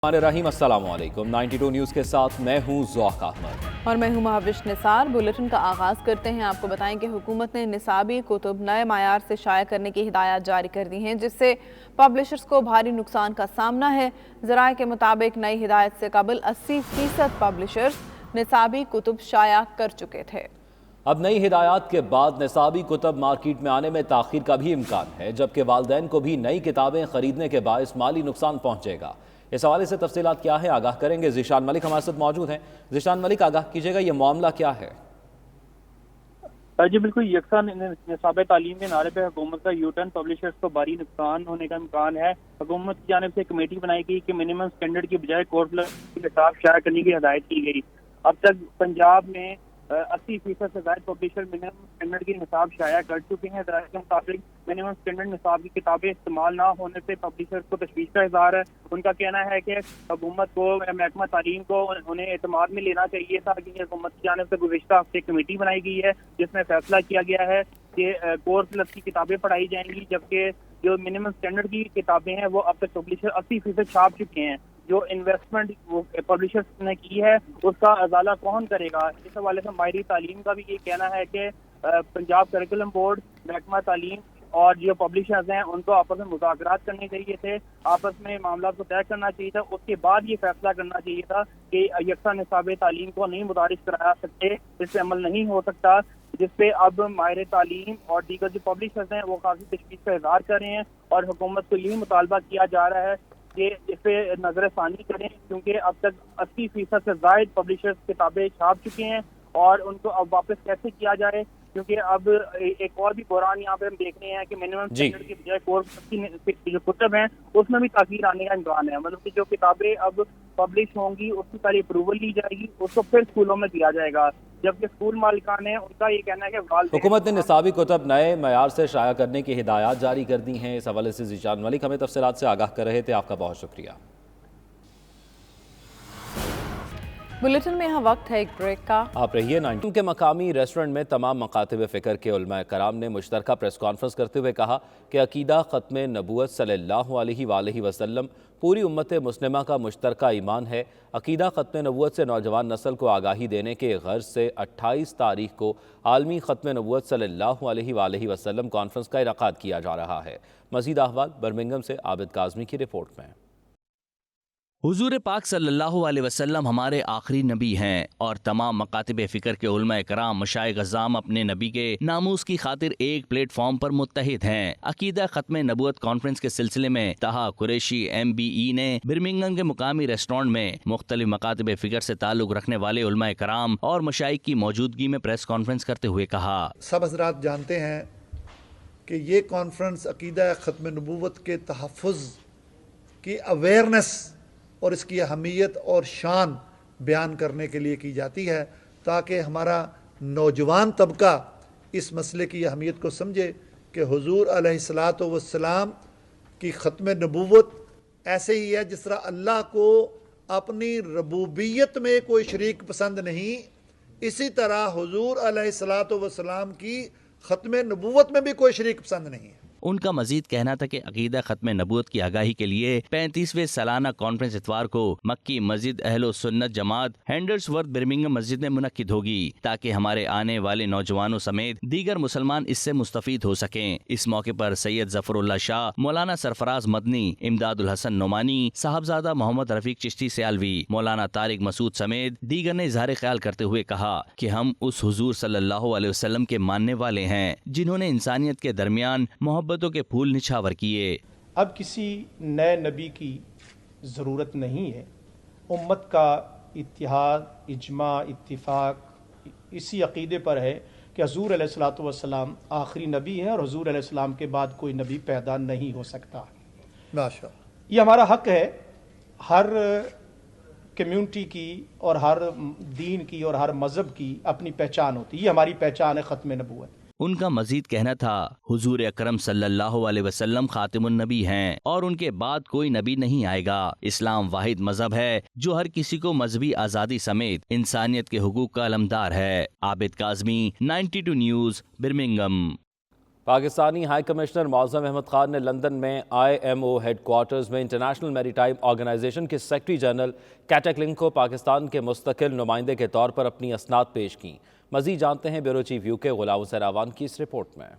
रहीम अस्सलाम वालेकुम 92 न्यूज़ के साथ मैं हूँ ज़ौक अहमद और मैं हूँ महाविश निसार। बुलेटिन का आगाज़ करते हैं। आपको बताएं कि हुकूमत ने निसाबी कुतुब नए मायार से शाया करने की हिदायत जारी कर दी हैं, जिससे पब्लिशर्स को भारी नुकसान का सामना है। ज़राए के मुताबिक नई हिदायत से कबल 80% पब्लिशर्स निसाबी कुतुब शाया कर चुके थे। अब नई हिदायत के बाद निसाबी कुतब मार्केट में आने में ताख़ीर का भी इम्कान है, जबकि वालिदैन को भी नई किताबें ख़रीदने के बायस माली नुकसान पहुँचेगा। इस हवाले से तफसीलात क्या है आगाह करेंगे ज़ीशान मलिक हमारे साथ मौजूद हैं। ज़ीशान मलिक, आगाह कीजिएगा, ये मामला क्या है? जी बिल्कुल, यकसा निसाब तालीम के नारे पे हुकूमत का यूटर्न, पब्लिशर्स को भारी नुकसान होने का इम्कान है। हुकूमत की जानिब से कमेटी बनाई गई कि मिनिमम स्टैंडर्ड की बजाय कोर्स किताब शाया करने की हिदायत की गई। अब तक पंजाब में 80% से ज्यादा पब्लिशर मिनिमम स्टैंडर्ड की निसाब शाया कर चुके हैं। ज़राए के मुताबिक मिनिमम स्टैंडर्ड निसाब की किताबें इस्तेमाल ना होने से पब्लिशर्स को तशवीश का इज़हार है। उनका कहना है कि हुकूमत को, महकमा तालीम को उन्हें एतमाद में लेना चाहिए था कि हुकूमत की जानिब से गुज़िश्ता हफ्ते कमेटी बनाई गई है, जिसमें फैसला किया गया है कि कोर्स लफ्ज़ की किताबें पढ़ाई जाएंगी, जबकि जो मिनिमम स्टैंडर्ड की किताबें हैं वो अब तक पब्लिशर 80% छाप चुके हैं। जो इन्वेस्टमेंट पब्लिशर्स ने की है उसका अजाला कौन करेगा? इस हवाले से माहिर तालीम का भी ये कहना है कि पंजाब करिकुलम बोर्ड, महकमा तालीम और जो पब्लिशर्स हैं उनको आपस में मुज़ाकरात करने चाहिए थे, आपस में मामला को तय करना चाहिए था। उसके बाद ये फैसला करना चाहिए था कि यकसा निसाब तालीम को नहीं मुदारिस करा सकते, इस पर अमल नहीं हो सकता, जिसपे अब माहिर तालीम और दीगर जो पब्लिशर्स हैं वो काफ़ी तशवीश का इज़हार कर रहे हैं और हुकूमत को यही मुतालबा किया जा रहा है कि इस पे नजरसानी करें, क्योंकि अब तक 80% से ज़ायद पब्लिशर्स किताबें छाप चुके हैं और उनको अब वापस कैसे किया जाए, क्योंकि अब एक और भी बहरान यहाँ पे हम देख रहे हैं कि मिनिमम स्टैंडर्ड की बजाय कोर्स की जो कुतब हैं उसमें भी ताख़ीर आने का इम्कान है। मतलब कि जो किताबें अब पब्लिश होंगी उसकी पहले अप्रूवल ली जाएगी, उसको फिर स्कूलों में दिया जाएगा, जबकि स्कूल मालिकान है उनका ये कहना है कि हुकूमत ने निसाबी कुतब नए मयार से शाया करने की हिदायत जारी कर दी हैं। इस हवाले से ज़ीशान मलिक हमें तफसीलात से आगाह कर रहे थे। आपका बहुत शुक्रिया। बुलेटिन में यहाँ वक्त है एक ब्रेक का। आप रहिए। 92 के मकामी रेस्टोरेंट में तमाम मकातिब फ़िक्र के उलमा कराम ने मुश्तरका प्रेस कॉन्फ्रेंस करते हुए कहा कि अकीदा ख़त्म नबूवत सल्लल्लाहु अलैहि वसल्लम पूरी उम्मत मुस्लिमा का मुश्तरका ईमान है। अकीदा ख़त्म नबूवत से नौजवान नस्ल को आगाही देने के गर्ज से 28 तारीख को आलमी ख़त्म नबूवत सल्लल्लाहु अलैहि वसल्लम कॉन्फ्रेंस का इनेकाद किया जा रहा है। मज़ीद अहवाल बर्मिंघम से आबिद काज़मी की रिपोर्ट में। हुजूर पाक सल्लल्लाहु अलैहि वसल्लम हमारे आखिरी नबी हैं और तमाम मकातिब फ़िक्र के उलमा कराम मशाइख अज़्ज़ाम अपने नबी के नामूस की खातिर एक प्लेटफॉर्म पर मुत्तहिद हैं। अकीदा ख़त्म नबूवत कॉन्फ्रेंस के सिलसिले में तहा कुरैशी MBE ने बर्मिंघम के मुकामी रेस्टोरेंट में मुख्तलिफ मकातिब फ़िक्र से ताल्लुक़ रखने वाले उलमा कराम और मशाइख की मौजूदगी में प्रेस कॉन्फ्रेंस करते हुए कहा, सब हज़रात जानते हैं कि ये कॉन्फ्रेंस अकीदा ख़त्म नबूवत के तहफ़्फ़ुज़ की अवेयरनेस और इसकी अहमियत और शान बयान करने के लिए की जाती है, ताकि हमारा नौजवान तबका इस मसले की अहमियत को समझे कि हुजूर अलैहिस्सलातु वस्सलाम की ख़त्म नबूवत ऐसे ही है जिस तरह अल्लाह को अपनी रबूबियत में कोई शरीक पसंद नहीं, इसी तरह हुजूर अलैहिस्सलातु वस्सलाम की ख़त्म नबूवत में भी कोई शरीक पसंद नहीं है। उनका मजीद कहना था कि अकीदा ख़त्म नबूवत की आगाही के लिए 35वें सालाना कॉन्फ्रेंस इतवार को मक्की मस्जिद अहलो सुन्नत जमात हैंडर्सवर्थ बर्मिंघम मस्जिद में मुनक्किद होगी, ताकि हमारे आने वाले नौजवानों समेत दीगर मुसलमान इससे मुस्तफीद हो सकें। इस मौके पर सैयद जफरुल्लाह शाह, मौलाना सरफराज मदनी, इमदादुल हसन नोमानी, साहबजादा मोहम्मद रफीक चिश्ती सियालवी, मौलाना तारिक मसूद समेत दीगर ने इजहार ख्याल करते हुए कहा कि हम उस हुजूर सल्लल्लाहु अलैहि वसल्लम के मानने वाले हैं जिन्होंने इंसानियत के दरमियान मोहब्बतों के फूल निछावर किए। अब किसी नए नबी की ज़रूरत नहीं है। उम्मत का इत्तिहाद, इज्मा, इत्तिफाक इसी अकीदे पर है कि हुजूर अलैहिस्सलातु वस्सलाम आखिरी नबी हैं और हुजूर अलैहिस्सलाम के बाद कोई नबी पैदा नहीं हो सकता। माशाअल्लाह, ये हमारा हक है। हर कम्युनिटी की और हर दीन की और हर मज़हब की अपनी पहचान होती है, ये हमारी पहचान है ख़त्म नबूवत। उनका मजीद कहना था, हुजूर अकरम सल्लल्लाहु अलैहि वसल्लम खातिमुन नबी हैं और उनके बाद कोई नबी नहीं आएगा। इस्लाम वाहिद मजहब है जो हर किसी को मजहबी आज़ादी समेत इंसानियत के हुकूक का अलमदार है। Abid Kazmi, 92 news, Birmingham. Pakistani high commissioner معظم احمد خان نے لندن میں IMO ہیڈ کوارٹرز میں انٹرنیشنل میری ٹائم آرگنائزیشن کے سیکرٹری جنرل کیٹک لنگ کو پاکستان کے مستقل نمائندے کے طور پر اپنی اسناد پیش کیں۔ مزید جانتے ہیں بیورو چیف UK غلام حسین اعوان کی اس رپورٹ میں۔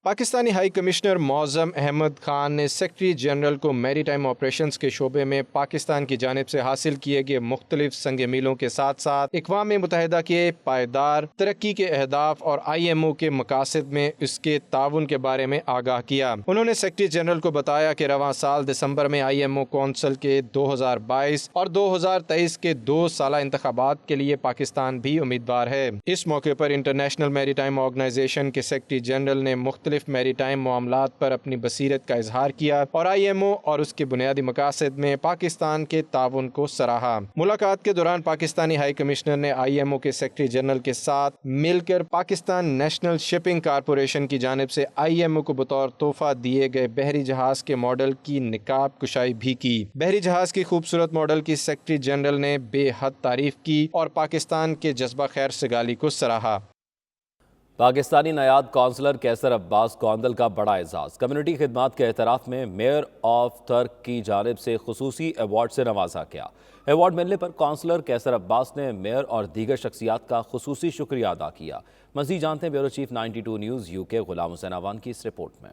پاکستانی ہائی کمشنر معظم احمد خان نے سیکرٹری جنرل کو میری ٹائم آپریشنز کے شعبے میں پاکستان کی جانب سے حاصل کیے گئے مختلف سنگ میلوں کے ساتھ ساتھ اقوام متحدہ کے پائیدار ترقی کے اہداف اور IMO کے مقاصد میں اس کے تعاون کے بارے میں آگاہ کیا۔ انہوں نے سیکرٹری جنرل کو بتایا کہ رواں سال دسمبر میں IMO کونسل کے 2022 اور 2023 کے 2 سالہ انتخابات کے لیے پاکستان بھی امیدوار ہے۔ اس موقع پر انٹرنیشنل میری ٹائم آرگنائزیشن کے سیکرٹری جنرل نے مختلف میری ٹائم معاملات پر اپنی بصیرت کا اظہار کیا اور IMO اور اس کے بنیادی مقاصد میں پاکستان کے تعاون کو سراہا۔ ملاقات کے دوران پاکستانی ہائی کمشنر نے IMO کے سیکرٹری جنرل کے ساتھ مل کر پاکستان نیشنل شپنگ کارپوریشن کی جانب سے IMO کو بطور تحفہ دیے گئے بحری جہاز کے ماڈل کی نقاب کشائی بھی کی۔ بحری جہاز کی خوبصورت ماڈل کی سیکرٹری جنرل نے بے حد تعریف کی اور پاکستان کے جذبہ خیر سگالی کو سراہا۔ پاکستانی نایاب کونسلر کیسر عباس گوندل کا بڑا اعزاز، کمیونٹی خدمات کے اعتراف میں میئر آف ترک کی جانب سے خصوصی ایوارڈ سے نوازا گیا۔ ایوارڈ ملنے پر کونسلر کیسر عباس نے میئر اور دیگر شخصیات کا خصوصی شکریہ ادا کیا۔ مزید جانتے ہیں bureau chief 92 news UK Ghulam حسین اعوان کی اس رپورٹ میں۔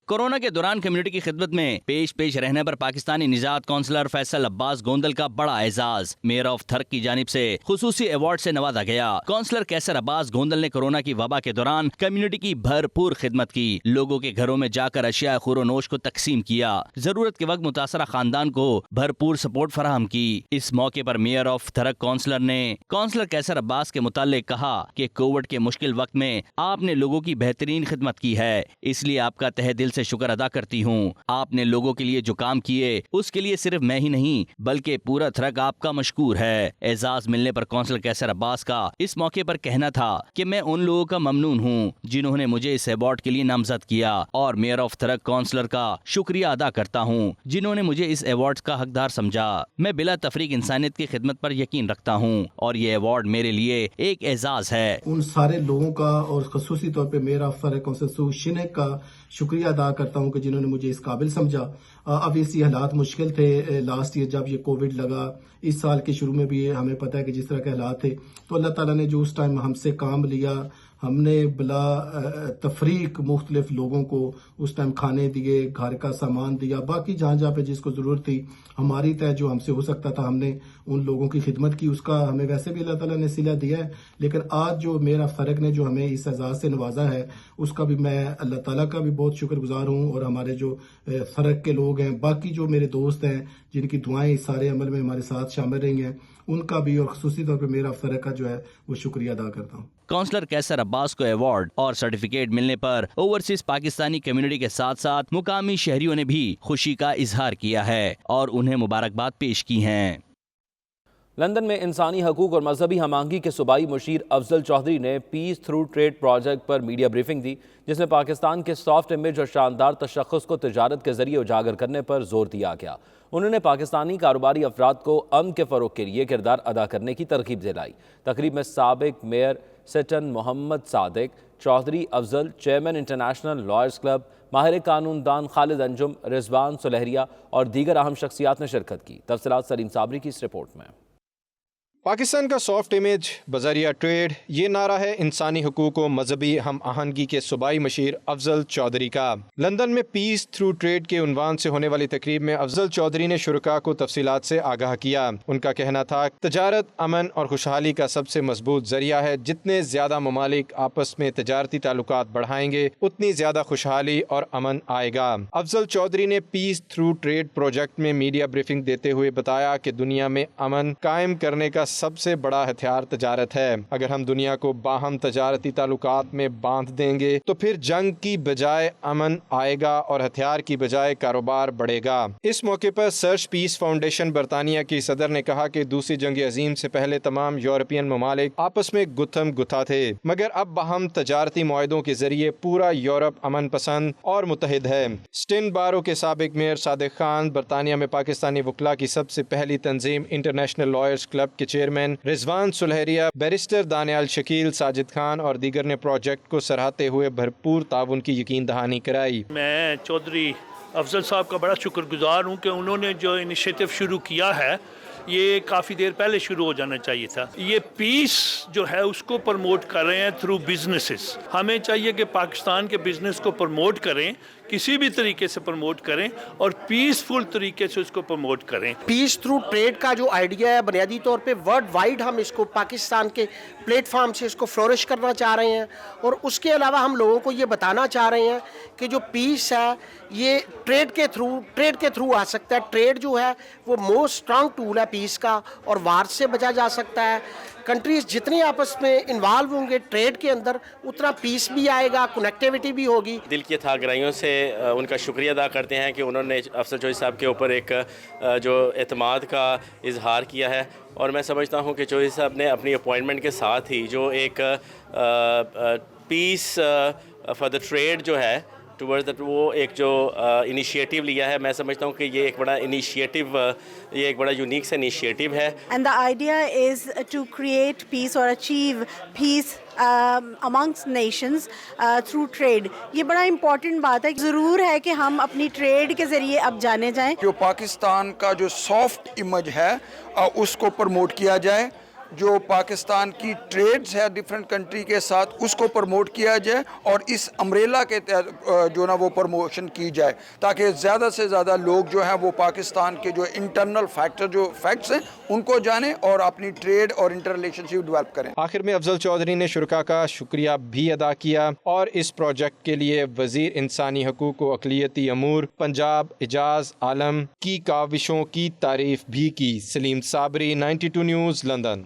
کورونا کے دوران کمیونٹی کی خدمت میں پیش رہنے پر پاکستانی نژاد کونسلر فیصل عباس گوندل کا بڑا اعزاز میئر آف تھرک کی جانب سے خصوصی ایوارڈ سے نوازا گیا۔ کونسلر کیسر عباس گوندل نے کورونا کی وبا کے دوران کمیونٹی کی بھرپور خدمت کی، لوگوں کے گھروں میں جا کر اشیاء خور و نوش کو تقسیم کیا، ضرورت کے وقت متاثرہ خاندان کو بھرپور سپورٹ فراہم کی۔ اس موقع پر میئر آف تھرک کونسلر نے کونسلر کیسر عباس کے متعلق کہا کہ کووڈ کے مشکل وقت میں آپ نے لوگوں کی بہترین خدمت کی ہے، اس لیے آپ کا تہہ دل سے شکر ادا کرتی ہوں۔ آپ نے لوگوں کے لیے جو کام کیے اس کے لیے صرف میں ہی نہیں بلکہ پورا تھرک آپ کا مشکور ہے۔ اعزاز ملنے پر کونسلر کیسر عباس کا اس موقع پر کہنا تھا کہ میں ان لوگوں کا ممنون ہوں جنہوں نے مجھے اس ایوارڈ کے لیے نامزد کیا اور میئر آف تھرک کونسلر کا شکریہ ادا کرتا ہوں جنہوں نے مجھے اس ایوارڈ کا حقدار سمجھا۔ میں بلا تفریق انسانیت کی خدمت پر یقین رکھتا ہوں اور یہ ایوارڈ میرے لیے ایک اعزاز ہے۔ ان سارے لوگوں کا اور خصوصی طور پہ میئر آف تھرک کونسل شنک کا شکریہ ادا کرتا ہوں کہ جنہوں نے مجھے اس قابل سمجھا۔ اب اسی حالات مشکل تھے لاسٹ ایئر جب یہ کووڈ لگا، اس سال کے شروع میں بھی ہمیں پتہ ہے کہ جس طرح کے حالات تھے، تو اللہ تعالیٰ نے جو اس ٹائم ہم سے کام لیا، ہم نے بلا تفریق مختلف لوگوں کو اس ٹائم کھانے دیے، گھر کا سامان دیا، باقی جہاں جہاں پہ جس کو ضرورت تھی ہماری طے جو ہم سے ہو سکتا تھا ہم نے ان لوگوں کی خدمت کی، اس کا ہمیں ویسے بھی اللہ تعالیٰ نے صلہ دیا ہے۔ لیکن آج جو میرا فرق نے جو ہمیں اس اعزاز سے نوازا ہے اس کا بھی میں اللہ تعالیٰ کا بھی بہت شکر گزار ہوں، اور ہمارے جو فرق کے لوگ ہیں، باقی جو میرے دوست ہیں جن کی دعائیں اس سارے عمل میں ہمارے ساتھ شامل رہی ہیں، ان کا بھی اور خصوصی طور پہ میرا فرق کا جو ہے وہ شکریہ ادا کرتا ہوں۔ کونسلر کیسر عباس کو ایوارڈ اور سرٹیفکیٹ ملنے پر اوورسیز پاکستانی کمیونٹی کے ساتھ ساتھ مقامی شہریوں نے بھی خوشی کا اظہار کیا ہے اور انہیں مبارکباد پیش کی ہیں۔ لندن میں انسانی حقوق اور مذہبی ہم آہنگی کے صوبائی مشیر افضل چودھری نے پیس تھرو ٹریڈ پروجیکٹ پر میڈیا بریفنگ دی، جس میں پاکستان کے سافٹ امیج اور شاندار تشخص کو تجارت کے ذریعے اجاگر کرنے پر زور دیا گیا۔ انہوں نے پاکستانی کاروباری افراد کو امن کے فروغ کے لیے کردار ادا کرنے کی ترغیب دلائی۔ تقریب میں سابق میئر سٹن محمد صادق چودھری افضل، چیئرمین انٹرنیشنل لائرز کلب، ماہر قانون دان خالد انجم، رضوان سلہریہ اور دیگر اہم شخصیات نے شرکت کی۔ تفصیلات سلیم صابری کی اس رپورٹ میں۔ پاکستان کا سافٹ امیج بذریعہ ٹریڈ، یہ نعرہ ہے انسانی حقوق و مذہبی ہم آہنگی کے صوبائی مشیر افضل چودھری کا۔ لندن میں پیس تھرو ٹریڈ کے عنوان سے ہونے والی تقریب میں افضل چودھری نے شرکاء کو تفصیلات سے آگاہ کیا۔ ان کا کہنا تھا تجارت امن اور خوشحالی کا سب سے مضبوط ذریعہ ہے، جتنے زیادہ ممالک آپس میں تجارتی تعلقات بڑھائیں گے اتنی زیادہ خوشحالی اور امن آئے گا۔ افضل چودھری نے پیس تھرو ٹریڈ پروجیکٹ میں میڈیا بریفنگ دیتے ہوئے بتایا کہ دنیا میں امن قائم کرنے کا سب سے بڑا ہتھیار تجارت ہے۔ اگر ہم دنیا کو باہم تجارتی تعلقات میں باندھ دیں گے تو پھر جنگ کی بجائے امن آئے گا اور ہتھیار کی بجائے کاروبار بڑھے گا۔ اس موقع پر سرچ پیس فاؤنڈیشن برطانیہ کی صدر نے کہا کہ دوسری جنگ عظیم سے پہلے تمام یورپین ممالک آپس میں گتھم گتھا تھے، مگر اب باہم تجارتی معاہدوں کے ذریعے پورا یورپ امن پسند اور متحد ہے۔ سٹن بارو کے سابق میئر صادق خان برطانیہ میں پاکستانی وکلاء کی سب سے پہلی تنظیم انٹرنیشنل لائرز کلب کے چیئر چیئرمین رضوان سلہریہ، بیرسٹر دانیال شکیل، ساجد خان اور دیگر نے پروجیکٹ کو سراہتے ہوئے بھرپور تعاون کی یقین دہانی کرائی۔ میں چودھری افضل صاحب کا بڑا شکر گزار ہوں کہ انہوں نے جو انیشیٹو شروع کیا ہے یہ کافی دیر پہلے شروع ہو جانا چاہیے تھا۔ یہ پیس جو ہے اس کو پروموٹ کر رہے ہیں تھرو بزنسز۔ ہمیں چاہیے کہ پاکستان کے بزنس کو پروموٹ کریں، کسی بھی طریقے سے پروموٹ کریں اور پیسفل طریقے سے اس کو پروموٹ کریں۔ پیس تھرو ٹریڈ کا جو آئیڈیا ہے بنیادی طور پہ ورلڈ وائڈ ہم اس کو پاکستان کے پلیٹ فارم سے اس کو فلورش کرنا چاہ رہے ہیں، اور اس کے علاوہ ہم لوگوں کو یہ بتانا چاہ رہے ہیں کہ جو پیس ہے یہ ٹریڈ کے تھرو آ سکتا ہے۔ ٹریڈ جو ہے وہ موسٹ اسٹرانگ ٹول ہے پیس کا، اور وار سے بچا جا سکتا ہے۔ کنٹریز جتنی آپس میں انوالو ہوں گے ٹریڈ کے اندر اتنا پیس بھی آئے گا، کنیکٹیوٹی بھی ہوگی۔ دل کی تھا گرائیوں سے ان کا شکریہ ادا کرتے ہیں کہ انہوں نے افسر چوہدری صاحب کے اوپر ایک جو اعتماد کا اظہار کیا ہے، اور میں سمجھتا ہوں کہ چوہدری صاحب نے اپنی اپوائنٹمنٹ کے ساتھ ہی جو ایک پیس فار دا ٹریڈ جو ہے ٹورڈ دیٹ، وہ ایک جو انیشیٹو لیا ہے، میں سمجھتا ہوں کہ یہ ایک بڑا انیشیٹو، یہ ایک بڑا یونیک سا انیشیٹو ہے۔ And the idea is to create peace اور achieve peace amongst nations through trade۔ یہ بڑا امپورٹنٹ بات ہے، ضرور ہے کہ ہم اپنی ٹریڈ کے ذریعے اب جانے جائیں۔ جو پاکستان کا جو سافٹ امیج ہے اس کو پروموٹ کیا جائے، جو پاکستان کی ٹریڈز ہے ڈیفرنٹ کنٹری کے ساتھ اس کو پروموٹ کیا جائے، اور اس امبریلا کے تحت جو نا وہ پروموشن کی جائے، تاکہ زیادہ سے زیادہ لوگ جو ہیں وہ پاکستان کے جو انٹرنل فیکٹس ہیں ان کو جانیں اور اپنی ٹریڈ اور انٹر ریلیشن شپ ڈیولپ کریں۔ آخر میں افضل چودھری نے شرکاء کا شکریہ بھی ادا کیا اور اس پروجیکٹ کے لیے وزیر انسانی حقوق و اقلیتی امور پنجاب اعجاز عالم کی کاوشوں کی تعریف بھی کی۔ سلیم صابری، 92 نیوز، لندن۔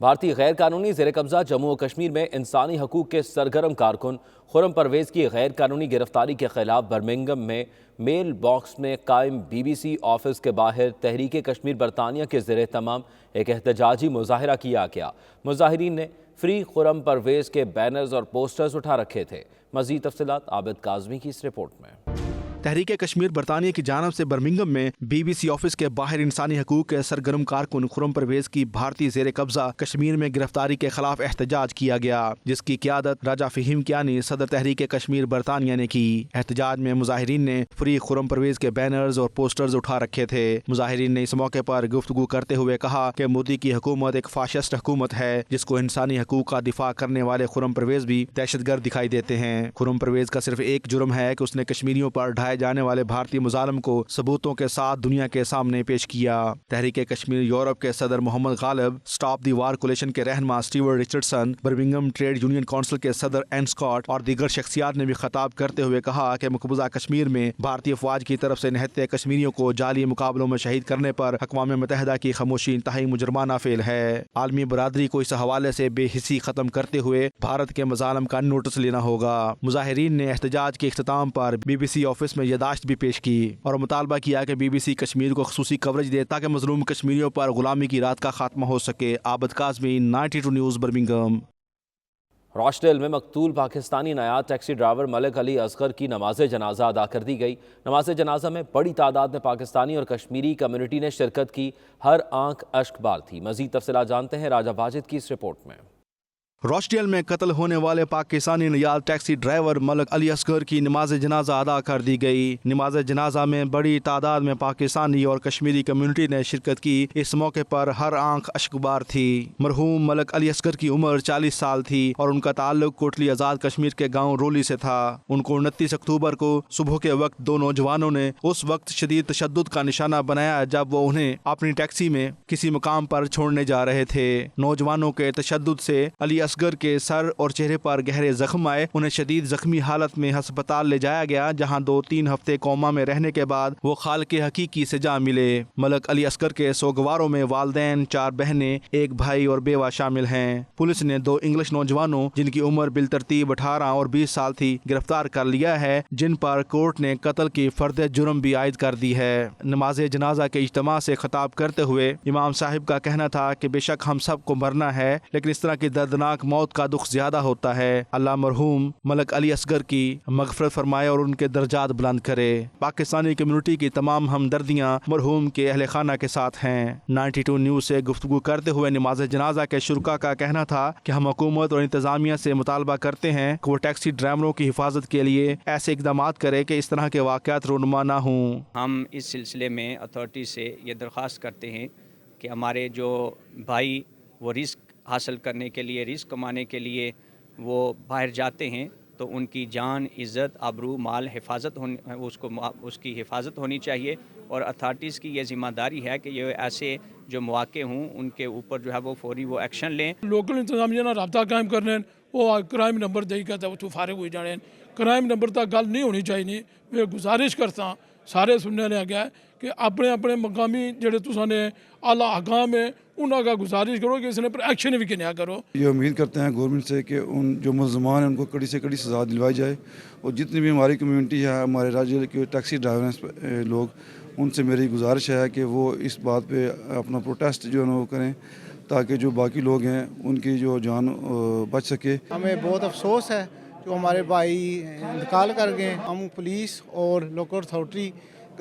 بھارتی غیر قانونی زیر قبضہ جموں و کشمیر میں انسانی حقوق کے سرگرم کارکن خرم پرویز کی غیر قانونی گرفتاری کے خلاف برمنگھم میں میل باکس میں قائم BBC آفس کے باہر تحریک کشمیر برطانیہ کے زیر اہتمام ایک احتجاجی مظاہرہ کیا گیا۔ مظاہرین نے فری خرم پرویز کے بینرز اور پوسٹرز اٹھا رکھے تھے۔ مزید تفصیلات عابد کاظمی کی اس رپورٹ میں۔ تحریک کشمیر برطانیہ کی جانب سے برمنگھم میں BBC آفس کے باہر انسانی حقوق کے سرگرم کارکن خرم پرویز کی بھارتی زیر قبضہ کشمیر میں گرفتاری کے خلاف احتجاج کیا گیا، جس کی قیادت راجہ فہیم کیانی صدر تحریک کشمیر برطانیہ نے کی۔ احتجاج میں مظاہرین نے فری خرم پرویز کے بینرز اور پوسٹرز اٹھا رکھے تھے۔ مظاہرین نے اس موقع پر گفتگو کرتے ہوئے کہا کہ مودی کی حکومت ایک فاشسٹ حکومت ہے، جس کو انسانی حقوق کا دفاع کرنے والے خرم پرویز بھی دہشت گرد دکھائی دیتے ہیں۔ خرم پرویز کا صرف ایک جرم ہے کہ اس نے کشمیریوں پر ڈھائے جانے والے بھارتی مظالم کو ثبوتوں کے ساتھ دنیا کے سامنے پیش کیا۔ تحریک کشمیر یورپ کے صدر محمد غالب، سٹاپ دی وار کولیشن کے رہنما Stuart Richardson, Birmingham Trade Union Council کے صدر این اسکاٹ اور دیگر شخصیات نے بھی خطاب کرتے ہوئے کہا کہ مقبوضہ کشمیر میں بھارتی افواج کی طرف سے نہتے کشمیریوں کو جعلی مقابلوں میں شہید کرنے پر اقوام متحدہ کی خاموشی انتہائی مجرمانہ فعل ہے۔ عالمی برادری کو اس حوالے سے بے حسی ختم کرتے ہوئے بھارت کے مظالم کا نوٹس لینا ہوگا۔ مظاہرین نے احتجاج کے اختتام پر BBC آفس میں یادداشت بھی پیش کی اور مطالبہ کیا کہ BBC کشمیر کو خصوصی کوریج دے تاکہ مظلوم کشمیریوں پر غلامی کی رات کا خاتمہ ہو سکے۔ عابد کاظمی، 92 نیوز، برمنگھم۔ روچڈیل میں مقتول پاکستانی نایاب ٹیکسی ڈرائیور ملک علی اصغر کی نماز جنازہ ادا کر دی گئی۔ نماز جنازہ میں بڑی تعداد میں پاکستانی اور کشمیری کمیونٹی نے شرکت کی۔ ہر آنکھ اشک بار تھی۔ مزید تفصیلات جانتے ہیں راجہ واجد کی اس رپورٹ میں۔ روچڈیل میں قتل ہونے والے پاکستانی نایاب ٹیکسی ڈرائیور ملک علی اصغر کی نماز جنازہ ادا کر دی گئی۔ نماز جنازہ میں بڑی تعداد میں پاکستانی اور کشمیری کمیونٹی نے شرکت کی۔ اس موقع پر ہر آنکھ اشکبار تھی۔ مرحوم ملک علی اصغر کی عمر 40 سال تھی اور ان کا تعلق کوٹلی آزاد کشمیر کے گاؤں رولی سے تھا۔ ان کو 29 اکتوبر کو صبح کے وقت دو نوجوانوں نے اس وقت شدید تشدد کا نشانہ بنایا جب وہ انہیں اپنی ٹیکسی میں کسی مقام پر چھوڑنے جا رہے تھے۔ نوجوانوں کے تشدد سے علی اصغر کے سر اور چہرے پر گہرے زخم آئے۔ انہیں شدید زخمی حالت میں ہسپتال لے جایا گیا، جہاں 2-3 ہفتے کوما میں رہنے کے بعد وہ خالق حقیقی سے جا ملے۔ ملک علی اصغر کے سوگواروں میں والدین، 4 بہنیں، 1 بھائی اور بیوہ شامل ہیں۔ پولیس نے 2 انگلش نوجوانوں جن کی عمر بالترتیب 18 اور 20 سال تھی گرفتار کر لیا ہے، جن پر کورٹ نے قتل کی فرد جرم بھی عائد کر دی ہے۔ نماز جنازہ کے اجتماع سے خطاب کرتے ہوئے امام صاحب کا کہنا تھا کہ بے شک ہم سب کو مرنا ہے، لیکن اس طرح کی دردناک दर्दनाक मौत का दुख ज्यादा होता है। अल्लाह मरहूम मलक अली असगर की मगफरत फरमाए और उनके दर्जात बुलंद करे। पाकिस्तानी कम्युनिटी की तमाम हमदर्दियाँ मरहूम के अहले खाना के साथ हैं। 92 न्यूज़ से गुफ्तगू करते हुए नमाज जनाजा के शुरका का कहना था कि हम हुकूमत और इंतजामिया से मुतालबा करते हैं कि वो टैक्सी ड्राइवरों की हिफाजत के लिए ऐसे इकदाम करे कि इस तरह के वाक़यात रूनुमा ना हों। हम इस सिलसिले में अथॉरिटी से ये दरख्वास्त करते हैं कि हमारे जो भाई वो रिस्क हासिल करने के लिए, रिस्क कमाने के लिए वो बाहर जाते हैं तो उनकी जान, इज़्ज़त, आबरू, माल हिफाजत उसकी हिफाजत होनी चाहिए और अथॉरिटीज़ की ये ज़िम्मेदारी है कि ये ऐसे जो मौके हों उनके ऊपर जो है वो फौरी वो एक्शन लें। लोकल इंतजामिया नाल राबता कायम करने वो क्राइम नंबर दे के तो फारिग हो जाने। क्राइम नंबर तक गल नहीं होनी चाहिए। मैं गुजारिश करता सारे सुनने ने गया कि अपने अपने मकामी जेड़े तुसाने आला हकाम है उन्होंने का गुजारिश करो कि इसने पर एक्शन भी क्या करो। ये उम्मीद करते हैं गवर्नमेंट से कि उन जो मुलज़मान हैं उनको कड़ी से कड़ी सज़ा दिलवाई जाए और जितनी भी हमारी कम्युनिटी है, हमारे राज्य के टैक्सी ड्राइवर लोग, उनसे मेरी गुजारिश है कि वो इस बात पे अपना प्रोटेस्ट जो है वो करें ताकि जो बाकी लोग हैं उनकी जो जान बच सके। हमें बहुत अफसोस है जो हमारे भाई इंतकाल कर गए। हम पुलिस और लोकल अथॉरिटी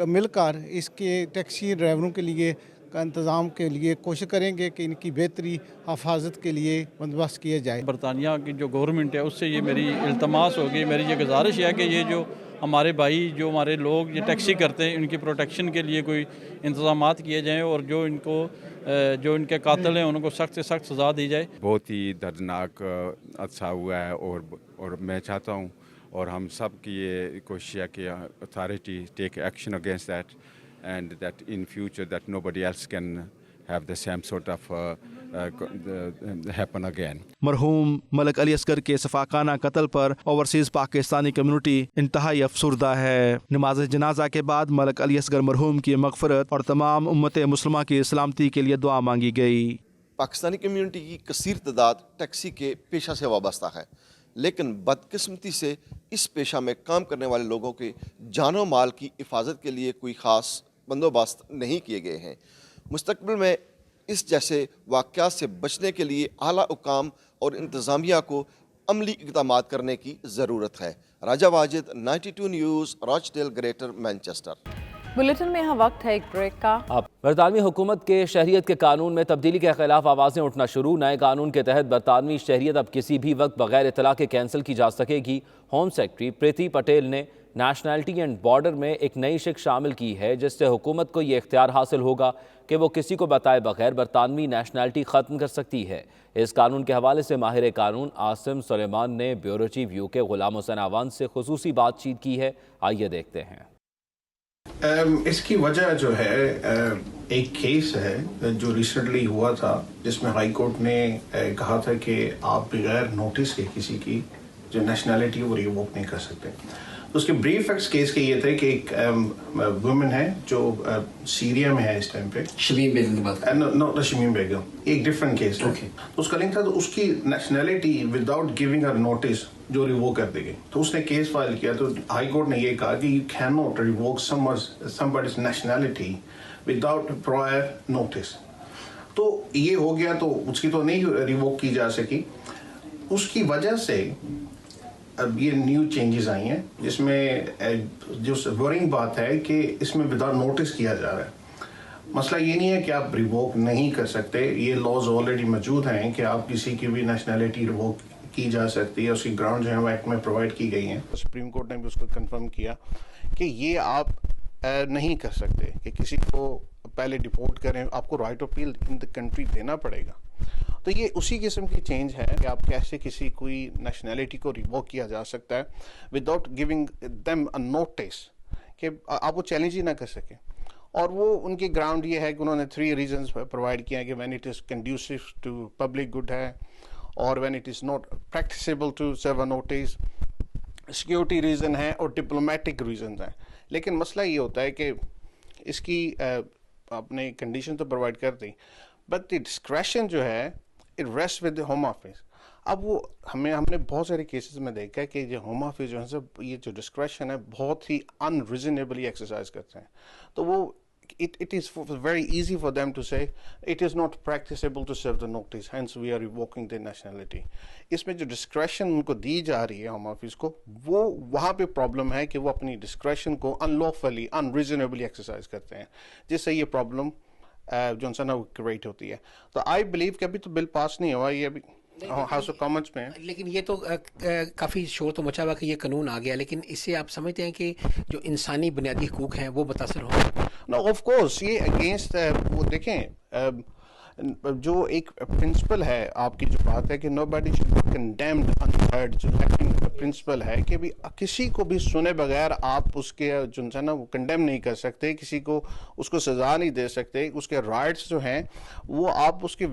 मिलकर इसके टैक्सी ड्राइवरों के लिए का इंतज़ाम के लिए कोशिश करेंगे कि इनकी बेहतरी हिफाजत के लिए बंदोबस्त किए जाए। बरतानिया की जो गवर्नमेंट है उससे ये मेरी इल्तमास होगी, मेरी ये गुजारिश है कि ये जो हमारे भाई, जो हमारे लोग ये टैक्सी करते हैं, इनकी प्रोटेक्शन के लिए कोई इंतज़ामात किए जाएँ और जो इनके कातिल हैं उनको सख्त से सख्त सज़ा दी जाए। बहुत ही दर्दनाक हादसा हुआ है और मैं चाहता हूँ और हम सब की ये कोशिश है कि authority take action against that and that in future that nobody else can have the same sort of happen again. मरहूम मलक अली असगर के सफाकाना कत्ल पर ओवरसीज पाकिस्तानी कम्युनिटी इंतहाई अफसुर्दा है। नमाज जनाजा के बाद मलक अली असगर मरहूम की मगफरत और तमाम उम्मत मुस्लिमा की सलामती के लिए दुआ मांगी गई। पाकिस्तानी कम्युनिटी की कसीर तादाद टैक्सी के पेशा से वाबस्ता है, लेकिन बदकिस्मती से इस पेशा में काम करने वाले लोगों के जानो माल की हिफाजत के लिए कोई ख़ास बंदोबस्त नहीं किए गए हैं। मुस्तकबिल में इस जैसे वाक़यात से बचने के लिए आला हुकाम और इंतज़ामिया को अमली इक़दाम करने की ज़रूरत है। Raja Wajid, 92 news, Rochdale, Greater Manchester. Bulletin में यहाँ वक्त है एक ब्रेक का। बरतानवी हुकूमत के शहरियत के कानून में तब्दीली के खिलाफ आवाज़ें उठना शुरू। नए कानून के तहत बरतानवी शहरियत अब किसी भी वक्त बगैर इतला के कैंसिल की जा सकेगी। होम सेक्रेटरी प्रीति पटेल ने नेशनैलिटी एंड बॉर्डर में एक नई शिक शामिल की है जिससे हुकूमत को ये इख्तियार हासिल होगा कि वो किसी को बताए बगैर बरतानवी नेशनैलिटी ख़त्म कर सकती है। इस कानून के हवाले से माहिर कानून आसिम सुलेमान ने bureau chief UK Ghulam Hussain आवान से खुसूसी बातचीत की है। आइए देखते हैं। इसकी वजह जो है एक केस है जो रिसेंटली हुआ था जिसमें हाई कोर्ट ने कहा था कि आप बगैर नोटिस के किसी की जो नेशनैलिटी वो रिवोक नहीं कर सकते। तो उसके ब्रीफ फैक्ट्स केस के ये थे कि एक वुमेन है जो सीरिया में है इस टाइम पे, शमीम बेगम की बात, नो शमीम बेगम, एक डिफरेंट केस है। तो उसका लिंक था, तो उसकी nationality without giving a notice जो रिवोक कर दी गई। तो उसने केस फाइल किया तो हाई कोर्ट ने ये कहा कि you can not revoke somebody's nationality without prior notice. तो ये हो गया, तो उसकी तो नहीं रिवोक की जा सकी। उसकी वजह से अब ये न्यू चेंजेस आई हैं जिसमें जो वरिंग बात है कि इसमें विदाउट नोटिस किया जा रहा है। मसला ये नहीं है कि आप रिवोक नहीं कर सकते, ये लॉज ऑलरेडी मौजूद हैं कि आप किसी की भी नेशनैलिटी रिवोक की जा सकती है। उसकी ग्राउंड जो है एक्ट में प्रोवाइड की गई हैं। सुप्रीम कोर्ट ने भी उसको कंफर्म किया कि ये आप नहीं कर सकते कि किसी को पहले डिपोर्ट करें, आपको right of appeal in the country देना पड़ेगा। तो ये उसी किस्म की चेंज है कि आप कैसे किसी कोई नेशनैलिटी को रिवोक किया जा सकता है without giving them a notice कि आप वो चैलेंज ही ना कर सके। और वो उनकी ग्राउंड ये है कि उन्होंने 3 रीजंस प्रोवाइड किए हैं कि when it is conducive to public good है, और when it is not practicable to serve a notice, security reason है और डिप्लोमेटिक रीजन है। लेकिन मसला ये होता है कि इसकी आपने कंडीशन तो प्रोवाइड कर दी, बट द डिस्क्रेशन जो है it rest with the home office. अब वो हमने बहुत सारे केसेस में देखा है कि जो होम ऑफिस जो है सब ये जो डिस्क्रेशन है बहुत ही अनरीजनेबली एक्सरसाइज करते हैं। तो वो it is very easy for them to say it is not practicable to serve the notice, hence we are revoking their nationality. इसमें जो डिस्क्रेशन उनको दी जा रही है होम ऑफिस को, वो वहाँ पे प्रॉब्लम है कि वो अपनी डिस्क्रेशन को अनलॉफुली अनरीजनेबली एक्सरसाइज करते हैं, जिससे ये प्रॉब्लम जो है ना वो क्रिएट होती है. तो आई बिलीव कि अभी तो बिल पास नहीं हुआ, ये अभी हाउस ऑफ कॉमन्स में है. लेकिन ये तो काफ़ी शोर तो मचा हुआ कि ये कानून आ गया, लेकिन इससे आप समझते हैं कि जो इंसानी बुनियादी हकूक़ हैं वो मुतासर होंगे? नो ऑफ कोर्स, ये अगेंस्ट वो देखें जो एक प्रिंसिपल है आपकी जो बात है कि nobody should be condemned unheard, जो प्रिंसिपल है कि भी किसी को भी सुने बगैर आप उसके जो है ना वो कंडेम नहीं कर सकते, किसी को उसको सज़ा नहीं दे सकते, उसके राइट्स जो हैं वो आप उसके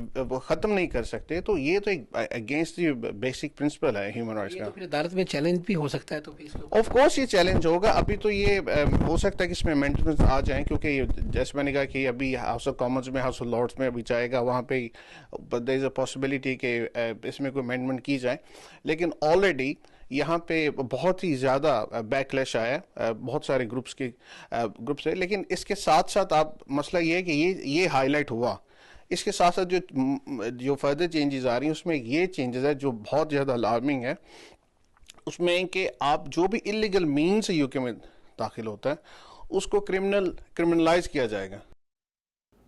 ख़त्म नहीं कर सकते. तो ये तो एक अगेंस्ट बेसिक प्रिंसिपल है ह्यूमन राइट्स का. फिर अदालत में चैलेंज भी हो सकता है, तो ऑफ कोर्स ये चैलेंज होगा. अभी तो ये हो सकता है कि इसमें अमेंडमेंट्स आ जाएं, क्योंकि जैसे मैंने कहा कि अभी हाउस ऑफ कॉमन्स में, हाउस ऑफ लॉर्ड्स में अभी जाएगा, वहाँ पे देयर इज अ पॉसिबिलिटी कि इसमें कोई अमेंडमेंट की जाए. लेकिन ऑलरेडी यहाँ पे बहुत ही ज़्यादा बैकलैश आया बहुत सारे ग्रुप्स से. लेकिन इसके साथ साथ आप मसला ये है कि ये हाईलाइट हुआ, इसके साथ साथ जो फर्दर चेंजेस आ रही हैं उसमें ये चेंजेस है जो बहुत ज़्यादा अलार्मिंग है, उसमें कि आप जो भी इलीगल मीन से यूके में दाखिल होता है उसको क्रिमिनलाइज किया जाएगा.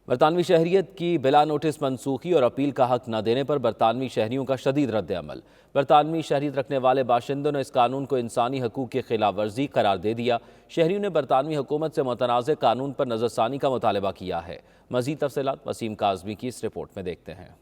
बरतानवी शहरियत की बिला नोटिस मनसूखी और अपील का हक न देने पर बरतानवी शहरियों का शदीद रद्द अमल. बरतानवी शहरियत रखने वाले बाशिंदों ने इस कानून को इंसानी हकूक़ की खिलाफ वर्जी करार दे दिया. शहरियों ने बरतानवी हुकूमत से मुतनाज़ कानून पर नज़रसानी का मुतालबा किया है. मज़ीद तफसीलात वसीम काज़मी की इस रिपोर्ट में देखते हैं.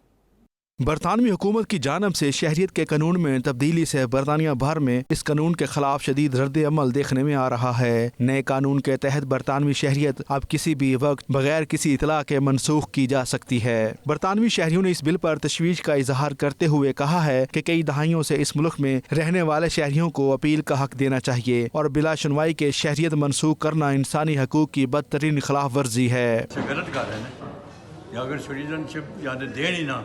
बरतानवी हुकूमत की जानब से शहरियत के कानून में तब्दीली से बरतानिया भर में इस कानून के खिलाफ शदीद रद्द अमल देखने में आ रहा है. नए कानून के तहत बरतानवी शहरियत अब किसी भी वक्त बगैर किसी इतला के मनसूख की जा सकती है. बरतानवी शहरियों ने इस बिल पर तशवीश का इजहार करते हुए कहा है कि कई दहाइयों से इस मुल्क में रहने वाले शहरियों को अपील का हक देना चाहिए और बिला सुनवाई के शहरियत मनसूख करना इंसानी हकूक की बदतरीन खिलाफ वर्जी है. अगर सिटीजनशिप ज़्यादा दे नहीं ना,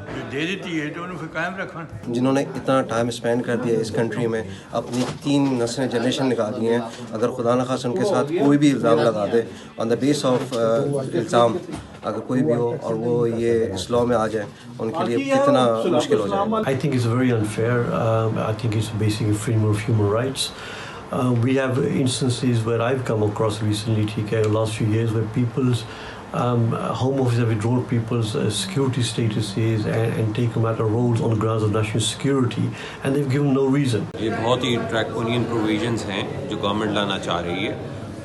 जो दे देती है तो उन्हें फिर कायम रखना. जिन्होंने इतना टाइम स्पेंड कर दिया इस कंट्री में, अपनी 3 नस्लें जनरेशन निकाल दी हैं, अगर खुदा न खास उनके साथ कोई भी इल्ज़ाम लगा दे ऑन द बेस ऑफ इल्ज़ाम अगर कोई भी हो और वो ये इस लॉ में आ जाए, उनके लिए कितना मुश्किल हो जाए. I think it's very unfair. I think it's basically freedom of human rights. We have instances where I've come across recently, ठीक है, last few years where people's Home Office have withdrawn people's security statuses and taken out of roles on the grounds of national security, and they've given no reason. ये बहुत ही draconian provisions हैं जो government लाना चाह रही है.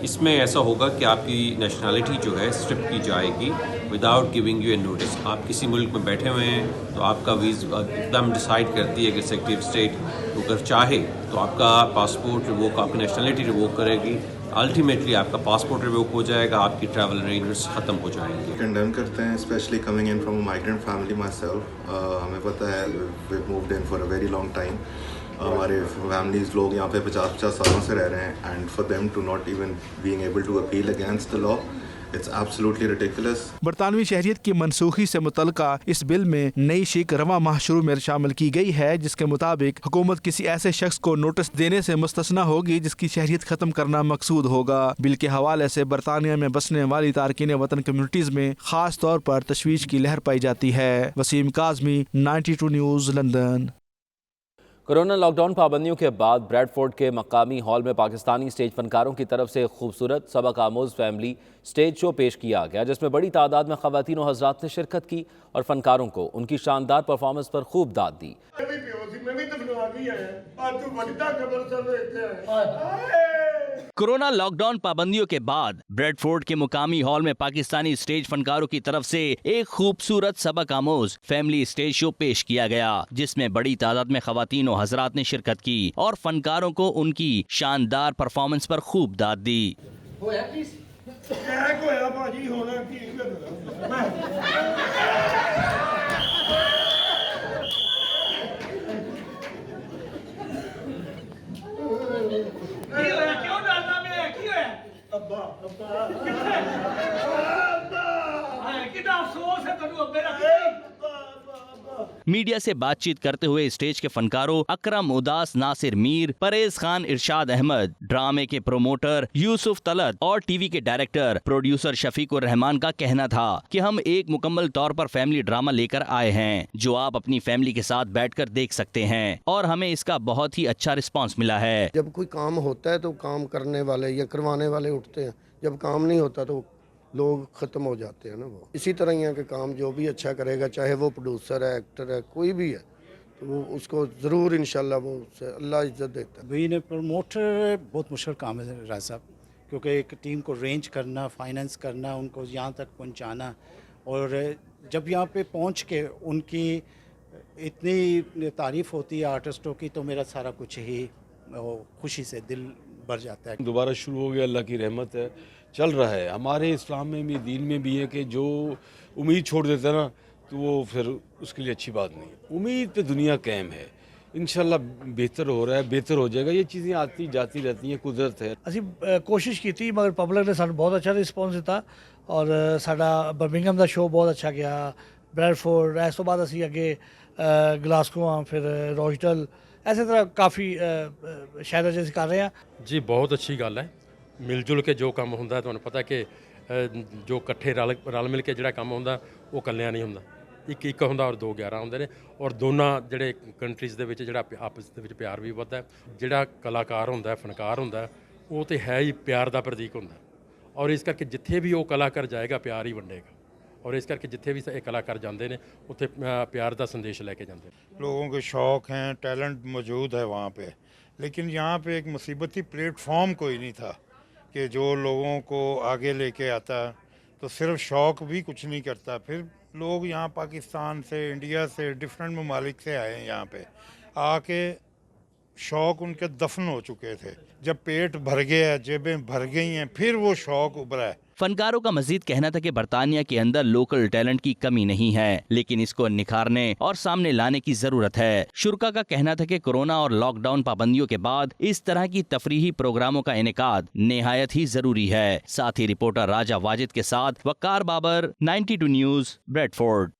इसमें ऐसा होगा कि आपकी नेशनलिटी जो है स्ट्रिप की जाएगी without giving U A notice. आप किसी मुल्क में बैठे हुए हैं तो आपका वीज़ा एकदम डिसाइड करती है कि सेक्रेटरी ऑफ स्टेट अगर चाहे तो आपका पासपोर्ट रिवोक, आपकी नेशनलिटी रिवोक करेगी. अल्टीमेटली आपका पासपोर्ट रिवोक हो जाएगा, आपकी ट्रैवल अरेंजमेंट्स ख़त्म हो जाएंगे. कंडेम करते हैं, specially coming in from a migrant family myself. हमें पता है we moved in for a very long time. हमारे फैमिलीज लोग यहाँ पे 50-50 सालों से रह रहे हैं, and for them to not even being able to appeal against the law, it's absolutely ridiculous. बरतानवी शहरियत की मनसूखी से मुतल्लिका इस बिल में नई शिक रवा माह शुरू में शामिल की गई है, जिसके मुताबिक हुकूमत किसी ऐसे शख्स को नोटिस देने से मुस्तस्ना होगी जिसकी शहरियत खत्म करना मकसूद होगा. बिल के हवाले से बरतानिया में बसने वाली तारकीन वतन कम्युनिटीज में खास तौर पर तशवीश की लहर पाई जाती है. Wasim Kazmi, 92 News, London. Corona lockdown पाबंदियों के बाद ब्रैडफोर्ड के मकामी हॉल में पाकिस्तानी स्टेज फनकारों की तरफ से एक खूबसूरत सबक आमोज फैमिली स्टेज शो पेश किया गया, जिसमें बड़ी तादाद में ख़वातीन और हज़रात ने शिरकत की और फनकारों को उनकी शानदार परफॉर्मेंस पर खूब दाद दी. कोरोना लॉकडाउन पाबंदियों के बाद ब्रैडफोर्ड के मुकामी हॉल में पाकिस्तानी स्टेज फनकारों की तरफ से एक खूबसूरत सबक आमोज फैमिली स्टेज शो पेश किया गया, जिसमें बड़ी तादाद में ख़वातीन और हज़रात ने शिरकत की और फनकारों को उनकी शानदार परफॉर्मेंस पर खूब दाद दी. मीडिया से बातचीत करते हुए स्टेज के फनकारों अकरम उदास, नासिर मीर, परेज खान, इरशाद अहमद, ड्रामे के प्रोमोटर यूसुफ तलत और टीवी के डायरेक्टर प्रोड्यूसर शफीकुर रहमान का कहना था कि हम एक मुकम्मल तौर पर फैमिली ड्रामा लेकर आए हैं जो आप अपनी फैमिली के साथ बैठकर देख सकते हैं और हमें इसका बहुत ही अच्छा रिस्पांस मिला है। जब कोई काम होता है तो काम करने वाले या करवाने वाले उठते हैं, जब काम नहीं होता तो लोग ख़त्म हो जाते हैं ना। वो इसी तरह यहाँ के काम जो भी अच्छा करेगा, चाहे वो प्रोड्यूसर है, एक्टर है, कोई भी है, तो वो उसको ज़रूर इंशाल्लाह वो अल्लाह इज्जत देता है। बीइंग प्रमोटर बहुत मुश्किल काम है राज साहब, क्योंकि एक टीम को रेंज करना, फाइनेंस करना, उनको यहाँ तक पहुँचाना, और जब यहाँ पे पहुँच के उनकी इतनी तारीफ़ होती है आर्टिस्टों की, तो मेरा सारा कुछ ही खुशी से दिल भर जाता है। दोबारा शुरू हो गया, अल्लाह की रहमत है, चल रहा है। हमारे इस्लाम में भी, दीन में भी है कि जो उम्मीद छोड़ देता है ना, तो वो फिर उसके लिए अच्छी बात नहीं। उम्मीद पे दुनिया कायम है, इंशाल्लाह बेहतर हो रहा है, बेहतर हो जाएगा। ये चीज़ें आती जाती रहती हैं, कुदरत है। ਅਸੀਂ ਕੋਸ਼ਿਸ਼ ਕੀਤੀ ਮਗਰ ਪਬਲਿਕ ਨੇ ਸਾਨੂੰ ਬਹੁਤ ਅੱਛਾ ਰਿਸਪੌਂਸ ਦਿੱਤਾ ਔਰ ਸਾਡਾ ਬਰਮਿੰਗਮ ਦਾ ਸ਼ੋਅ ਬਹੁਤ ਅੱਛਾ ਗਿਆ, ਬ੍ਰੈਡਫੋਰਡ, ਇਸ ਤੋਂ ਬਾਅਦ ਅਸੀਂ ਅੱਗੇ ਗਲਾਸਗੋ ਆ, ਫਿਰ ਰੋਚਡਲ, ਇਸੇ ਤਰ੍ਹਾਂ ਕਾਫੀ ਸ਼ਹਿਰਾਂ 'ਚ ਅਸੀਂ ਕਰ ਰਹੇ ਹਾਂ। ਜੀ ਬਹੁਤ ਅੱਛੀ ਗੱਲ ਹੈ, ਮਿਲ ਜੁਲ ਕੇ ਜੋ ਕੰਮ ਹੁੰਦਾ ਤੁਹਾਨੂੰ ਪਤਾ ਕਿ ਜੋ ਇਕੱਠੇ ਰਲ ਮਿਲ ਕੇ ਜਿਹੜਾ ਕੰਮ ਹੁੰਦਾ ਉਹ ਇਕੱਲਿਆਂ ਨਹੀਂ ਹੁੰਦਾ, ਇੱਕ ਹੁੰਦਾ ਔਰ 2 11 ਹੁੰਦੇ ਨੇ। ਔਰ ਦੋਨਾਂ ਜਿਹੜੇ ਕੰਟਰੀਜ਼ ਦੇ ਵਿੱਚ ਜਿਹੜਾ ਆਪਸ ਦੇ ਵਿੱਚ ਪਿਆਰ ਵੀ ਵੱਧਦਾ, ਜਿਹੜਾ ਕਲਾਕਾਰ ਹੁੰਦਾ, ਫਨਕਾਰ ਹੁੰਦਾ, ਉਹ ਤੇ ਹੈ ਹੀ ਪਿਆਰ ਦਾ ਪ੍ਰਤੀਕ ਹੁੰਦਾ। ਔਰ ਇਸ ਕਰਕੇ ਜਿੱਥੇ ਵੀ ਉਹ ਕਲਾਕਾਰ ਜਾਏਗਾ ਪਿਆਰ ਹੀ ਵੰਡੇਗਾ, और इस करके जिथे भी ये कलाकार जाते हैं उत्थे प्यार का संदेश लेके जाते हैं। लोगों के शौक़ हैं, टैलेंट मौजूद है वहाँ पे, लेकिन यहाँ पे एक मुसीबती प्लेटफॉर्म कोई नहीं था कि जो लोगों को आगे लेके आता। तो सिर्फ शौक़ भी कुछ नहीं करता। फिर लोग यहाँ पाकिस्तान से, इंडिया से, डिफरेंट ममालिक से आए हैं यहाँ पे, आके शौक़ उनके दफन हो चुके थे। जब पेट भर गया, जेबें भर गई हैं, फिर वो शौक़ उभरा है। फनकारों का मजीद कहना था कि बरतानिया के अंदर लोकल टैलेंट की कमी नहीं है, लेकिन इसको निखारने और सामने लाने की जरूरत है। शुरका का कहना था कि कोरोना और लॉकडाउन पाबंदियों के बाद इस तरह की तफरीही प्रोग्रामों का इनेकाद निहायत ही जरूरी है। साथ ही रिपोर्टर राजा वाजिद के साथ वकार बाबर, 92 न्यूज़, ब्रेडफोर्ड।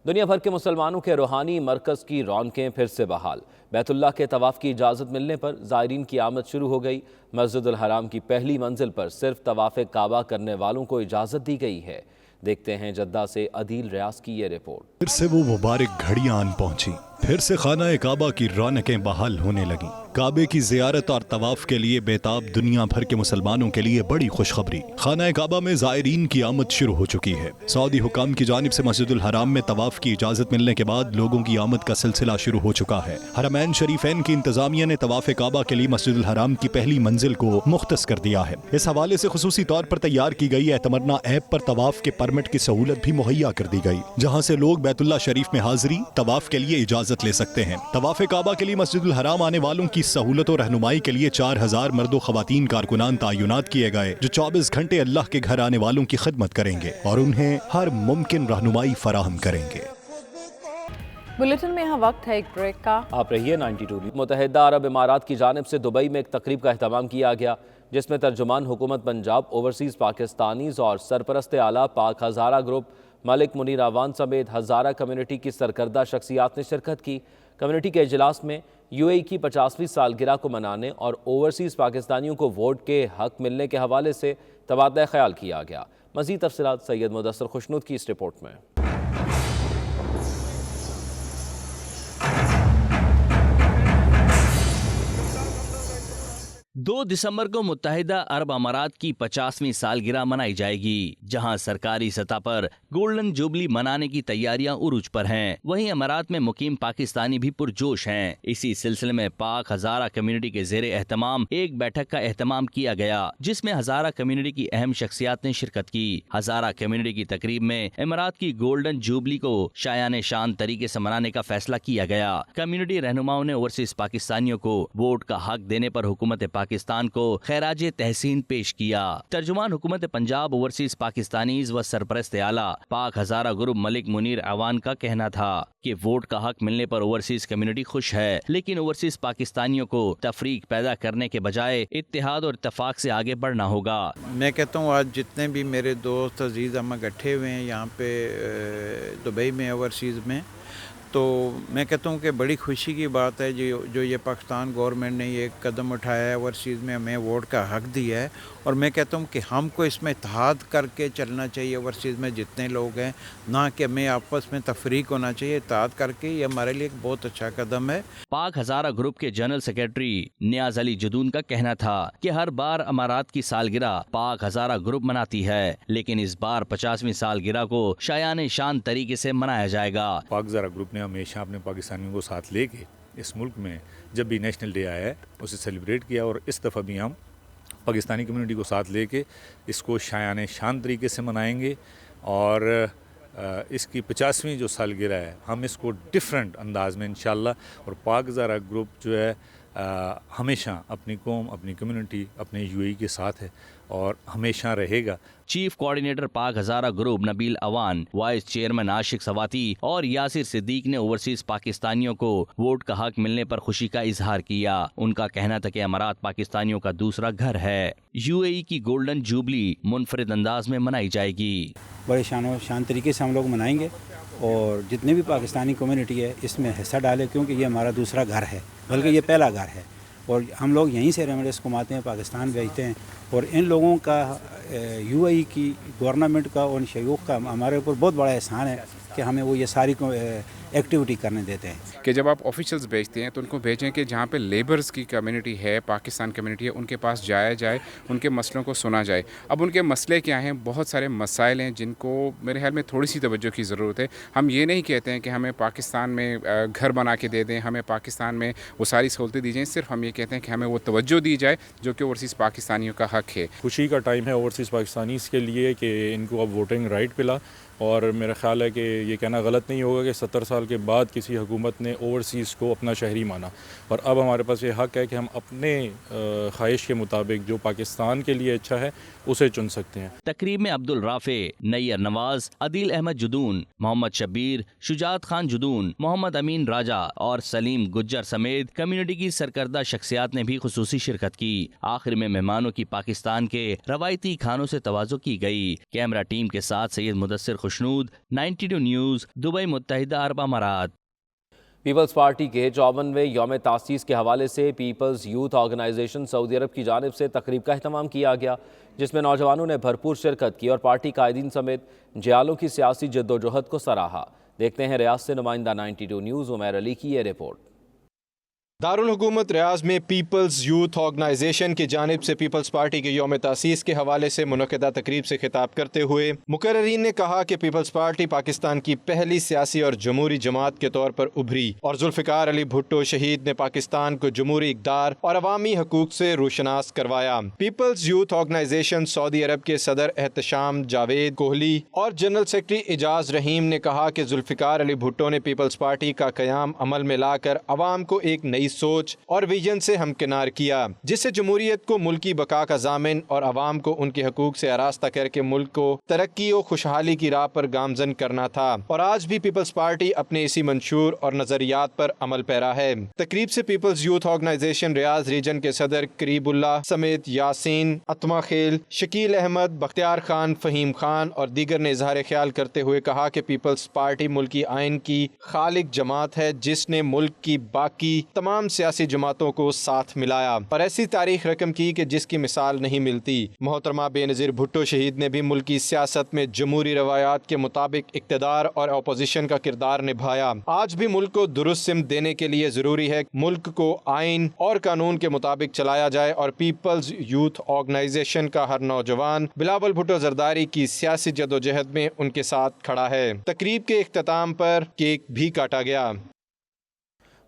दुनिया भर के मुसलमानों के रूहानी मरकज़ की रौनकें फिर से बहाल। बैतुल्लाह के तवाफ़ की इजाज़त मिलने पर ज़ायरीन की आमद शुरू हो गई। मस्जिदुल हराम की पहली मंजिल पर सिर्फ तवाफ़े काबा करने वालों को इजाज़त दी गई है। देखते हैं जद्दा से अदील रियाज की ये रिपोर्ट। फिर से वो मुबारक घड़ियां आन पहुंची, फिर से खाना काबा की रौनकें बहाल होने लगी। काबे की ज़ियारत और तवाफ के लिए बेताब दुनिया भर के मुसलमानों के लिए बड़ी खुशखबरी। खाना काबा में ज़ायरीन की आमद शुरू हो चुकी है। सऊदी हुकाम की जानिब से मस्जिदुल हराम में तवाफ की इजाज़त मिलने के बाद लोगों की आमद का सिलसिला शुरू हो चुका है। हरमैन शरीफैन की इंतजामिया ने तवाफ काबा के लिए मस्जिदुल हराम की पहली मंजिल को मुख्तस कर दिया है। इस हवाले से खुसूसी तौर पर तैयार की गई एतमरना ऐप पर तवाफ के परमिट की सहूलत भी मुहैया कर दी गई, जहाँ से लोग बैतुल्लाह शरीफ में हाजिरी, तवाफ के लिए इजाज़त ले सकते हैं। तवाफ काबा के लिए मस्जिदुल हराम आने वालों की सहूलत और रहनुमाई के लिए 4000 मर्दो खवातीन कारकुनान तायुनात किए गए, जो 24 घंटे अल्लाह के घर आने वालों की खिदमत करेंगे और उन्हें हर मुमकिन रहनुमाई फराहम करेंगे। बुलेटिन में यहाँ वक्त है एक ब्रेक का। आप रहिए 92। मुत्तहिदा अरब इमारात की जानिब से दुबई में एक तकरीब का एहतमाम किया गया, जिसमें तर्जुमान हुकूमत पंजाब, ओवरसीज़ पाकिस्तानीज़ और सरपरस्त आला पाक हज़ारा ग्रुप मलिक मुनीर अवान समेत हज़ारा कम्युनिटी की सरकर्दा शख्सियात ने शिरकत की। कम्युनिटी के इजलास में UAE की 50वीं सालगिरह को मनाने और ओवरसीज़ पाकिस्तानियों को वोट के हक मिलने के हवाले से तबादला ख्याल किया गया। मज़ीद तफसीलात सैयद मुदस्सर खुशनुद की इस रिपोर्ट में। 2 दिसंबर को मुत्तहिदा अरब अमारात की 50वीं सालगिरह मनाई जाएगी, जहां सरकारी सतह पर गोल्डन जुबली मनाने की तैयारियां उरूज पर हैं। वहीं अमारात में मुकीम पाकिस्तानी भी पुरजोश हैं। इसी सिलसिले में पाक हज़ारा कम्युनिटी के ज़ेरे एहतमाम एक बैठक का एहतमाम किया गया, जिसमें हज़ारा कम्युनिटी की अहम शख्सियात ने शिरकत की। हज़ारा कम्युनिटी की तकरीब में अमारात की गोल्डन जुबली को शायान शान तरीके से मनाने का फैसला किया गया। कम्युनिटी रहनुमाओं ने ओवरसीज पाकिस्तानियों को वोट का हक देने पर हुकूमत पाकिस्तान को खैराजे तहसीन पेश किया। तर्जुमान हुकूमत पंजाब, ओवरसीज पाकिस्तानीज व सरपरस्त आला पाक हज़ारा ग्रुप मलिक मुनीर अवान का कहना था कि वोट का हक मिलने पर ओवरसीज कम्युनिटी खुश है, लेकिन ओवरसीज पाकिस्तानियों को तफरीक पैदा करने के बजाय इत्तेहाद और इत्तफाक से आगे बढ़ना होगा। मैं कहता हूँ आज जितने भी मेरे दोस्त अजीज़ हम इकट्ठे हुए हैं यहाँ पे दुबई में ओवरसीज़ में, تو میں کہتا ہوں کہ بڑی خوشی کی بات ہے جو یہ پاکستان گورنمنٹ نے یہ قدم اٹھایا ہے، اوورسیز میں ہمیں ووٹ کا حق دیا ہے، اور میں کہتا ہوں کہ ہم کو اس میں اتحاد کر کے چلنا چاہیے اوورسیز میں جتنے لوگ ہیں، نہ کہ ہمیں آپس میں تفریق ہونا چاہیے، اتحاد کر کے، یہ ہمارے لیے ایک بہت اچھا قدم ہے۔ پاک ہزارہ گروپ کے جنرل سیکرٹری نیاز علی جدون کا کہنا تھا کہ ہر بار امارات کی سالگرہ پاک ہزارہ گروپ مناتی ہے، لیکن اس بار 50ویں سالگرہ کو شایان شان طریقے سے منایا جائے گا۔ پاک ہزارہ گروپ نے ہمیشہ اپنے پاکستانیوں کو ساتھ لے کے اس ملک میں جب بھی نیشنل ڈے آیا ہے اسے سیلیبریٹ کیا، اور اس دفعہ بھی ہم پاکستانی کمیونٹی کو ساتھ لے کے اس کو شایان شان طریقے سے منائیں گے، اور اس کی 50ویں جو سالگرہ ہے ہم اس کو ڈیفرنٹ انداز میں انشاءاللہ، اور پاک ہزارہ گروپ جو ہے ہمیشہ اپنی قوم، اپنی کمیونٹی، اپنے یو اے ای کے ساتھ ہے اور ہمیشہ رہے گا۔ چیف کوارڈینیٹر پاک ہزارہ گروپ نبیل اوان، وائس چیئرمین عاشق سواتی اور یاسر صدیق نے اوورسیز پاکستانیوں کو ووٹ کا حق ملنے پر خوشی کا اظہار کیا۔ ان کا کہنا تھا کہ امارات پاکستانیوں کا دوسرا گھر ہے۔ یو اے ای کی گولڈن جوبلی منفرد انداز میں منائی جائے گی۔ بڑے شان طریقے سے ہم لوگ منائیں گے، اور جتنے بھی پاکستانی کمیونٹی ہے اس میں حصہ ڈالے، کیونکہ یہ ہمارا دوسرا گھر ہے، بلکہ یہ پہلا گھر ہے، اور ہم لوگ یہیں سے ریمیڈیز کماتے ہیں، پاکستان بھیجتے ہیں، اور ان لوگوں کا یو اے ای کی گورنمنٹ کا اور شیوخ کا ہمارے اوپر بہت بڑا احسان ہے کہ ہمیں وہ یہ ساری ایکٹیویٹی کرنے دیتے ہیں۔ کہ جب آپ آفیشلز بھیجتے ہیں تو ان کو بھیجیں کہ جہاں پہ لیبرز کی کمیونٹی ہے، پاکستان کمیونٹی ہے، ان کے پاس جایا جائے، ان کے مسئلوں کو سنا جائے۔ اب ان کے مسئلے کیا ہیں؟ بہت سارے مسائل ہیں جن کو میرے خیال میں تھوڑی سی توجہ کی ضرورت ہے۔ ہم یہ نہیں کہتے ہیں کہ ہمیں پاکستان میں گھر بنا کے دے دیں، ہمیں پاکستان میں وہ ساری سہولتیں دی جائیں، صرف ہم یہ کہتے ہیں کہ ہمیں وہ توجہ دی جائے جو کہ اوورسیز پاکستانیوں کا حق ہے۔ خوشی کا ٹائم ہے اوورسیز پاکستانیز کے لیے کہ ان کو اب ووٹنگ رائٹ ملا، اور میرا خیال ہے کہ یہ کہنا غلط نہیں ہوگا کہ 70 سال کے بعد کسی حکومت نے اوورسیز کو اپنا شہری مانا، اور اب ہمارے پاس یہ حق ہے کہ ہم اپنے خواہش کے مطابق جو پاکستان کے لیے اچھا ہے اسے چن سکتے ہیں۔ تقریب میں عبد الرافع، نیر نواز، عدیل احمد جدون، محمد شبیر، شجاعت خان جدون، محمد امین راجہ اور سلیم گجر سمیت کمیونٹی کی سرکردہ شخصیات نے بھی خصوصی شرکت کی۔ آخر میں مہمانوں کی پاکستان کے روایتی کھانوں سے توازو کی گئی۔ کیمرہ ٹیم کے ساتھ سید مدثر خوشنود، 92 نیوز، دبئی متحدہ عرب امارات۔ پیپلز پارٹی کے 54ویں یوم تاسیس کے حوالے سے پیپلز یوتھ آرگنائزیشن سعودی عرب کی جانب سے تقریب کا اہتمام کیا گیا، جس میں نوجوانوں نے بھرپور شرکت کی اور پارٹی قائدین سمیت جیالوں کی سیاسی جدوجہد کو سراہا۔ دیکھتے ہیں ریاض سے نمائندہ 92 نیوز عمیر علی کی یہ رپورٹ۔ دارالحکومت ریاض میں پیپلز یوتھ آرگنائزیشن کی جانب سے پیپلز پارٹی کے یوم تاسیس کے حوالے سے منعقدہ تقریب سے خطاب کرتے ہوئے مقررین نے کہا کہ پیپلز پارٹی پاکستان کی پہلی سیاسی اور جمہوری جماعت کے طور پر ابھری، اور ذوالفقار علی بھٹو شہید نے پاکستان کو جمہوری اقدار اور عوامی حقوق سے روشناس کروایا۔ پیپلز یوتھ آرگنائزیشن سعودی عرب کے صدر احتشام جاوید کوہلی اور جنرل سیکرٹری اعجاز رحیم نے کہا کہ ذوالفقار علی بھٹو نے پیپلز پارٹی کا قیام عمل میں لا کر عوام کو ایک نئی سوچ اور ویژن سے ہمکنار کیا، جس سے جمہوریت کو ملکی بقا کا ضامن اور عوام کو ان کے حقوق سے آراستہ کر کے ملک کو ترقی و خوشحالی کی راہ پر گامزن کرنا تھا، اور آج بھی پیپلز پارٹی اپنے اسی منشور اور نظریات پر عمل پیرا ہے۔ تقریب سے پیپلز یوتھ آرگنائزیشن ریاض ریجن کے صدر قریب اللہ سمیت یاسین، اتما خیل، شکیل احمد، بختیار خان، فہیم خان اور دیگر نے اظہار خیال کرتے ہوئے کہا کہ پیپلز پارٹی ملکی آئین کی خالق جماعت ہے، جس نے ملک کی باقی تمام سیاسی جماعتوں کو ساتھ ملایا اور ایسی تاریخ رقم کی کہ جس کی مثال نہیں ملتی۔ محترمہ بے نظیر بھٹو شہید نے بھی ملکی سیاست میں جمہوری روایات کے مطابق اقتدار اور اپوزیشن کا کردار نبھایا۔ آج بھی ملک کو درست سمت دینے کے لیے ضروری ہے ملک کو آئین اور قانون کے مطابق چلایا جائے، اور پیپلز یوتھ آرگنائزیشن کا ہر نوجوان بلاول بھٹو زرداری کی سیاسی جدوجہد میں ان کے ساتھ کھڑا ہے۔ تقریب کے اختتام پر کیک بھی کاٹا گیا۔